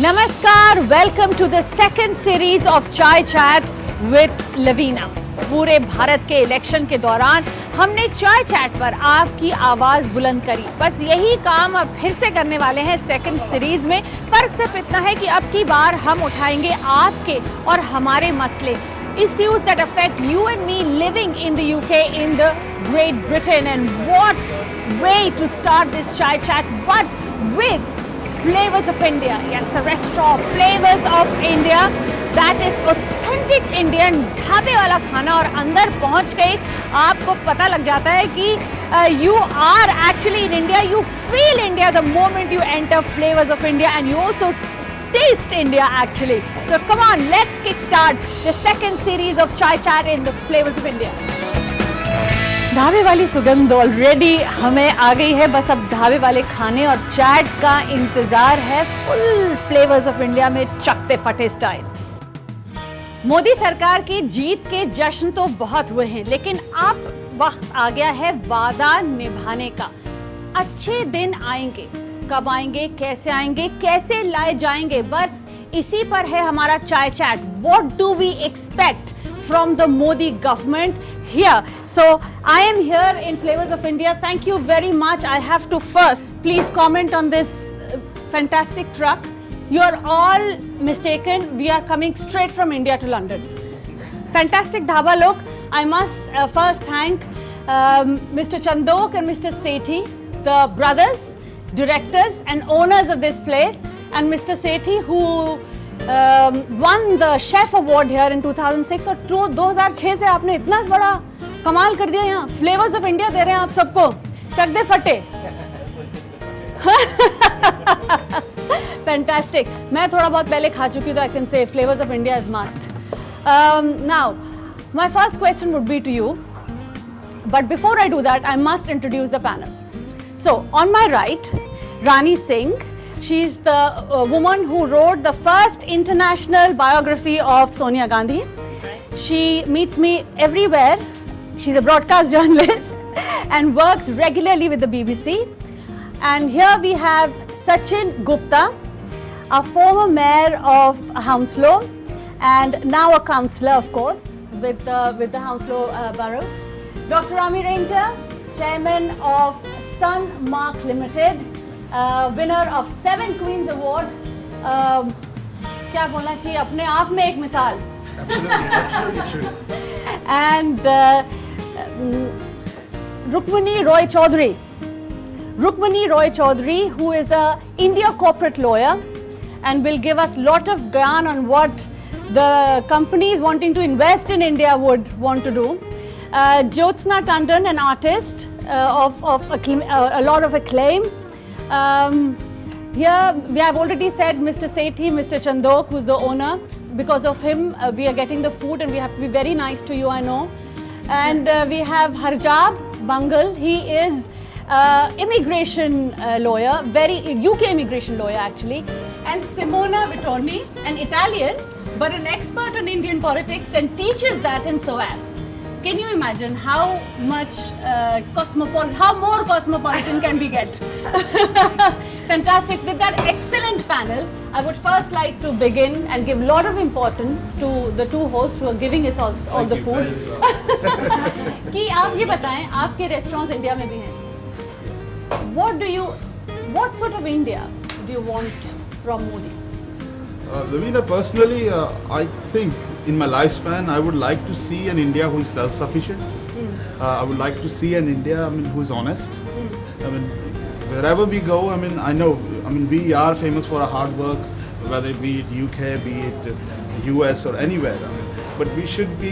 नमस्कार, welcome to the second series of chai chat with Lavina. पूरे भारत के इलेक्शन के दौरान हमने चाय चैट पर आपकी आवाज बुलंद करी। बस यही काम अब फिर से करने वाले हैं सेकंड सीरीज में। फर्क सिर्फ इतना है कि अब की बार हम उठाएंगे आपके और हमारे मसले, issues that affect you and me living in the UK, in the Great Britain, and what way to start this chai chat but with Flavors of India. Yes, the restaurant Flavors of India, that is authentic Indian ढाबे वाला खाना। और अंदर पहुंच गए आपको पता लग जाता है कि you are actually in India, you feel India the moment you enter Flavors of India, and you also taste India actually. So come on, let's kickstart the second series of Chai Chat in the Flavors of India. ढाबे वाली सुगंध already हमें आ गई है, बस अब ढाबे वाले खाने और चैट का इंतजार है फुल फ्लेवर्स ऑफ इंडिया में चकते फटे स्टाइल। मोदी सरकार की जीत के जश्न तो बहुत हुए हैं, लेकिन अब वक्त आ गया है वादा निभाने का। अच्छे दिन आएंगे, कब आएंगे, कैसे लाए जाएंगे, बस इसी पर है हमारा chai chat. What do we expect from the Modi government here? So I am here in Flavors of India. Thank you very much. I have to first please comment on this fantastic truck. You are all mistaken. We are coming straight from India to London. Fantastic dhaba look. I must first thank Mr. Chandok and Mr. Sethi, the brothers, directors and owners of this place, and Mr. Sethi who won the chef award here in 2006 और 2006 से आपने इतना बड़ा कमाल कर दिया। यहाँ flavours of India दे रहे हैं आप सबको, चक दे फटे। फैंटास्टिक। मैं थोड़ा बहुत पहले खा चुकी हूँ तो I can say flavours of India is must. Now my first question would be to you, but before I do that I must introduce the panel. So on my right, Rani Singh. She's the woman who wrote the first international biography of Sonia Gandhi. She meets me everywhere. She's a broadcast journalist and works regularly with the BBC. And here we have Sachin Gupta, a former mayor of Hounslow and now a councillor, of course, with the Hounslow borough. Dr. Rami Ranger, chairman of Sunmark Limited. Winner of 7 Queens Award. क्या बोलना चाहिए, अपने आप में एक मिसाल। Absolutely true. And Rukmini Roy Chaudhary, who is a India corporate lawyer and will give us lot of gyan on what the companies wanting to invest in India would want to do. Jyotsna Tandon, an artist of a lot of acclaim. Here we have already said Mr. Sethi, Mr. Chandok, who's the owner. Because of him, we are getting the food, and we have to be very nice to you, I know. And we have Harjab Bangal. He is immigration lawyer, very UK immigration lawyer actually. And Simona Vittorni, an Italian, but an expert on Indian politics and teaches that in SOAS. Can you imagine how much how more cosmopolitan can we get? Fantastic. With that excellent panel, I would first like to begin and give a lot of importance to the two hosts who are giving us all the food. कि आप ये बताएं, आपके restaurants India में भी हैं। What sort of India do you want from Modi? Lavina, personally, I think in my lifespan, I would like to see an India who is self-sufficient. I would like to see an India, who is honest. Wherever we go, we are famous for our hard work, whether it be it UK, be it US or anywhere. But we should be,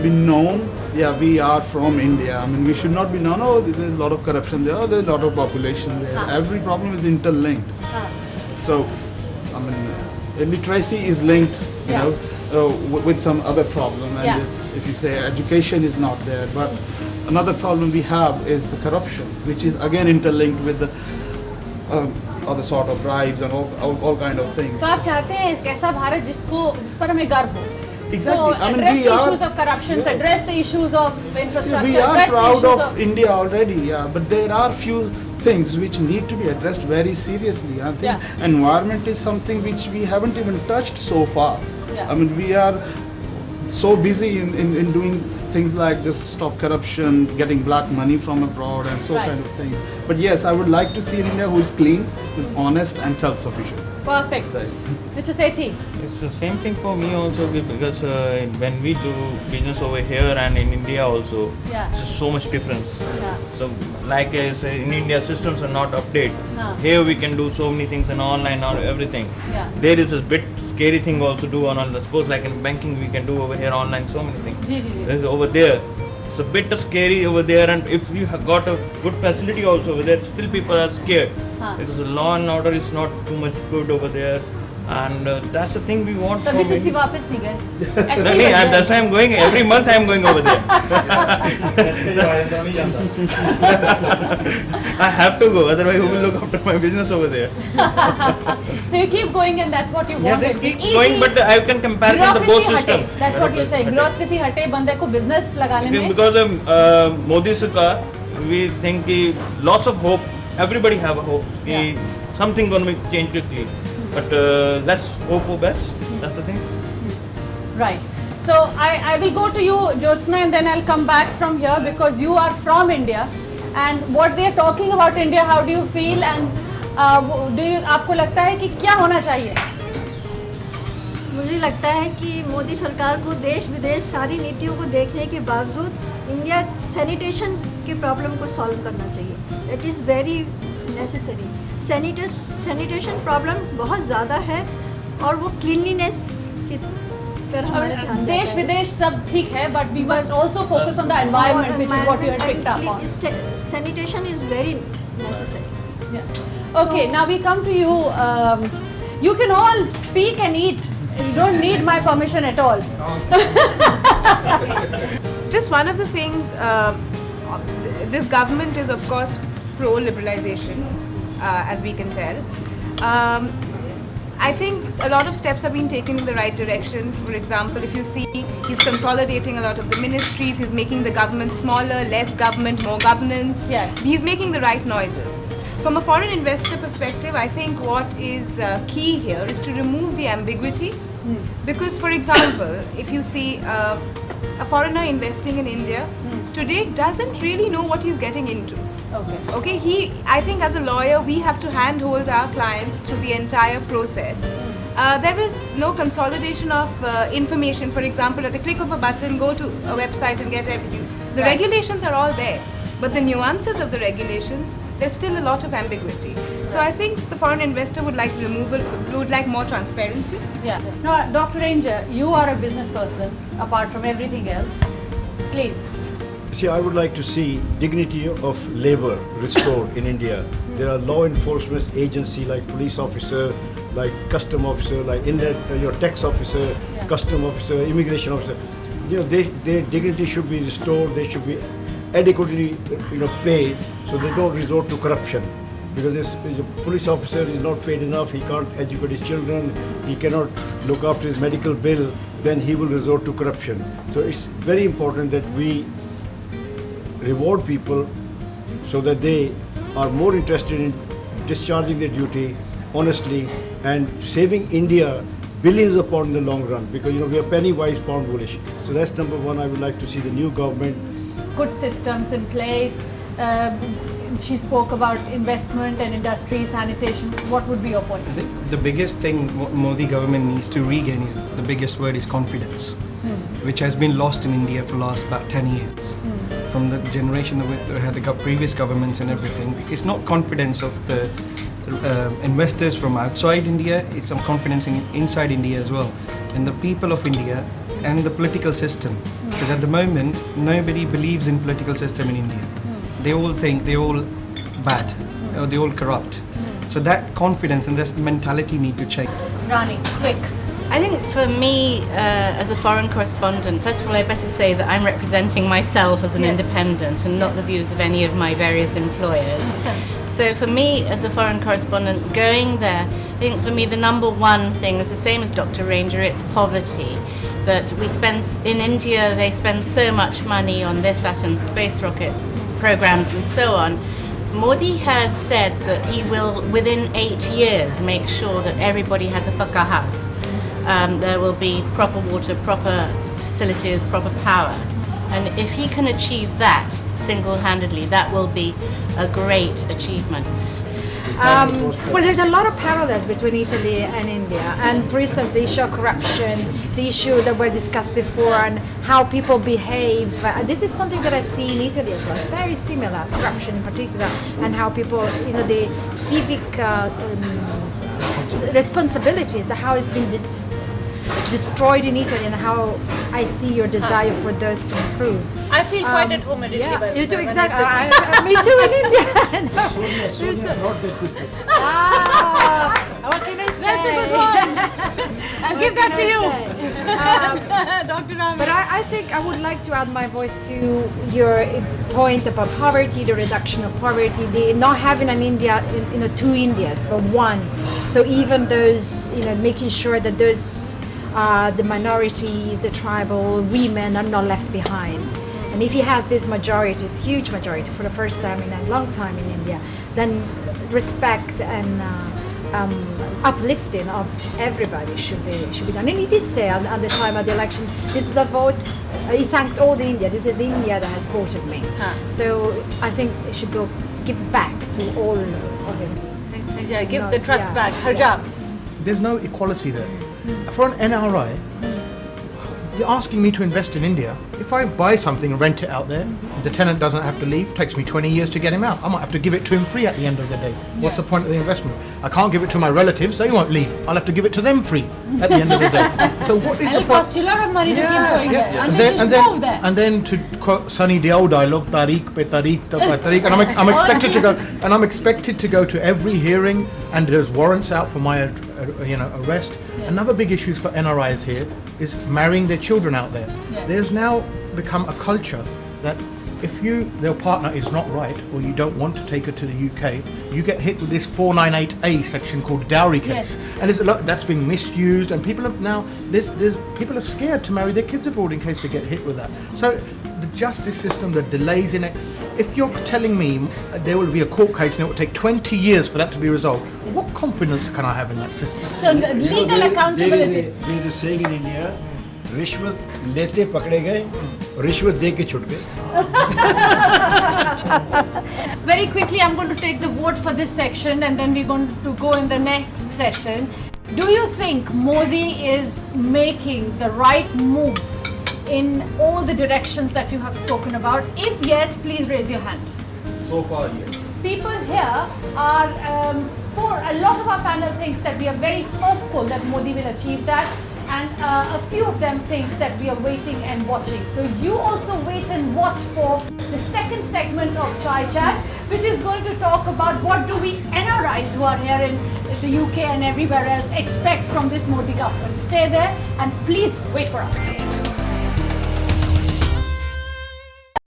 be known. Yeah, we are from India. We should not be known. Oh, there's a lot of corruption there. There's a lot of population there. Every problem is interlinked. So, literacy is linked, with some other problem, and if you say education is not there, but another problem we have is the corruption, which is again interlinked with the other sort of bribes and all kind of things. तो आप चाहते हैं एक ऐसा भारत जिस पर हमें गर्व हो? Exactly. So address the issues of corruption, address the issues of infrastructure. We are proud of India already, but there are few things which need to be addressed very seriously. I think environment is something which we haven't even touched so far. I mean, we are so busy in doing things like just stop corruption, getting black money from abroad and so kind of things. But yes, I would like to see an India who is clean, who is honest and self-sufficient. Perfect. Mr. Sethi. It's the same thing for me also, because when we do business over here and in India also, it's just so much difference. So like I say, in India systems are not updated. Here we can do so many things and online or everything. There is a bit scary thing also do on suppose like in banking we can do over here online so many things. Over there it's a bit scary over there, and if you have got a good facility also over there, still people are scared because the law and order is not too much good over there, and that's the thing we want. तभी तो सिर्फ वापस नहीं गए. No, that's why I'm going every month. I'm going over there. I have to go, otherwise who will look after my business over there? So you keep going, and that's what you want. Yeah, they keep going, but I can compare the both system. That's what you say. Bureaucracy हटे, बंदे को business लगाने में. Because of Modi Sarkar, we think lots of hope. Everybody have a hope. Something going to be changed quickly. But let's hope for best. That's the thing. Right. So I will go to you, Jyotsna, and then I'll come back from here because you are from India. And what they are talking about India, how do you feel? And आपको लगता है कि क्या होना चाहिए? मुझे लगता है कि मोदी सरकार को देश विदेश सारी नीतियों को देखने के बावजूद इंडिया सैनिटेशन के प्रॉब्लम को सॉल्व करना चाहिए. That is very necessary. Sanitation problem बहुत ज़्यादा है और वो क्लीनलीनेस की पर हमारा ध्यान. देश विदेश सब ठीक है, but we must also focus on the environment, which is what you had picked up on. Sanitation is very necessary. Okay, now we come to you. You can all speak and eat. You don't need my permission at all. Just one of the things, this government is of course pro-liberalization, as we can tell. I think a lot of steps have been taken in the right direction. For example, if you see, he's consolidating a lot of the ministries, he's making the government smaller, less government, more governance. Yes. He's making the right noises. From a foreign investor perspective, I think what is key here is to remove the ambiguity. Because, for example, if you see a foreigner investing in India today doesn't really know what he's getting into. Okay. I think as a lawyer, we have to handhold our clients through the entire process. There is no consolidation of information. For example, at a click of a button, go to a website and get everything. The regulations are all there, but the nuances of the regulations, there's still a lot of ambiguity. So I think the foreign investor would like more transparency. Yeah. Now, Dr. Ranger, you are a business person, apart from everything else. Please. See, I would like to see dignity of labor restored in India. There are law enforcement agency like police officer, like custom officer, like your tax officer, custom officer, immigration officer. You know, their dignity should be restored. They should be adequately, paid, so they don't resort to corruption. Because if a police officer is not paid enough, he can't educate his children, he cannot look after his medical bill, then he will resort to corruption. So it's very important that we reward people so that they are more interested in discharging their duty honestly and saving India billions upon the long run, because we are penny wise, pound foolish. So that's number one. I would like to see the new government. Good systems in place. She spoke about investment and industry, sanitation. What would be your point? I think the biggest thing Modi government needs to regain is, the biggest word is confidence, which has been lost in India for the last about 10 years. From the generation that had the previous governments and everything. It's not confidence of the investors from outside India, it's some confidence inside India as well. And the people of India and the political system. Because at the moment, nobody believes in political system in India. They all think they're all bad, or they're all corrupt. So that confidence and that mentality need to change. Rani, quick. I think for me, as a foreign correspondent, first of all, I better say that I'm representing myself as an independent and not the views of any of my various employers. So for me, as a foreign correspondent, going there, I think for me the number one thing is the same as Dr. Ranger, it's poverty. That we spend, in India, they spend so much money on this, that and space rocket programs and so on. Modi has said that he will, within 8 years, make sure that everybody has a pakka house. There will be proper water, proper facilities, proper power. And if he can achieve that single-handedly, that will be a great achievement. Well, there's a lot of parallels between Italy and India, and for instance the issue of corruption, the issue that were discussed before, and how people behave. This is something that I see in Italy as well, very similar, corruption in particular, and how people, you know, the civic responsibilities, how it's been destroyed in Italy, and how I see your desire for those to improve. I feel quite at home in Italy. Yeah, you too, exactly. Me too in India. No. Sonia, not their sister. What can I say? That's a good one. I'll give that to you. Dr. Rami. But I think I would like to add my voice to your point about poverty, the reduction of poverty, the not having an India, you know, two Indias, but one. So even those, you know, making sure that those, the minorities, the tribal women are not left behind. And if he has this majority, this huge majority for the first time in a long time in India, then respect and uplifting of everybody should be done. And he did say at the time of the election, this is a vote, he thanked all the India, this is India that has voted me. So I think it should go give back to all of Indians. Yeah, give the trust back. Harjab. There's no equality there. For an NRI, you're asking me to invest in India. If I buy something and rent it out there, the tenant doesn't have to leave. It takes me 20 years to get him out. I might have to give it to him free at the end of the day. What's the point of the investment? I can't give it to my relatives, they won't leave. I'll have to give it to them free at the end of the day. So what is the point? It'll cost you a lot of money to keep going there. And then to quote Sunny Deol dialogue, tariq pe tariq ta tariq, and I'm expected to go, and I'm expected to go to every hearing, and there's warrants out for my arrest. Another big issue for NRIs here is marrying their children out there. There's now become a culture that if their partner is not right, or you don't want to take her to the UK, you get hit with this 498A section called dowry case, and there's a lot that's being misused, and people have now people are scared to marry their kids abroad in case they get hit with that. So the justice system, the delays in it. If you're telling me there will be a court case and it will take 20 years for that to be resolved, what confidence can I have in that system? So legal accountability. There is a saying in India, रिश्वत लेते पकड़े गए, रिश्वत दे के छूट गए. Very quickly, I'm going to take the vote for this section, and then we're going to go in the next session. Do you think Modi is making the right moves in all the directions that you have spoken about? If yes, please raise your hand. So far, yes. People here are, for a lot of our panel thinks that we are very hopeful that Modi will achieve that, and a few of them think that we are waiting and watching. So you also wait and watch for the second segment of Chai Chat, which is going to talk about what do we NRIs who are here in the UK and everywhere else expect from this Modi government. Stay there and please wait for us.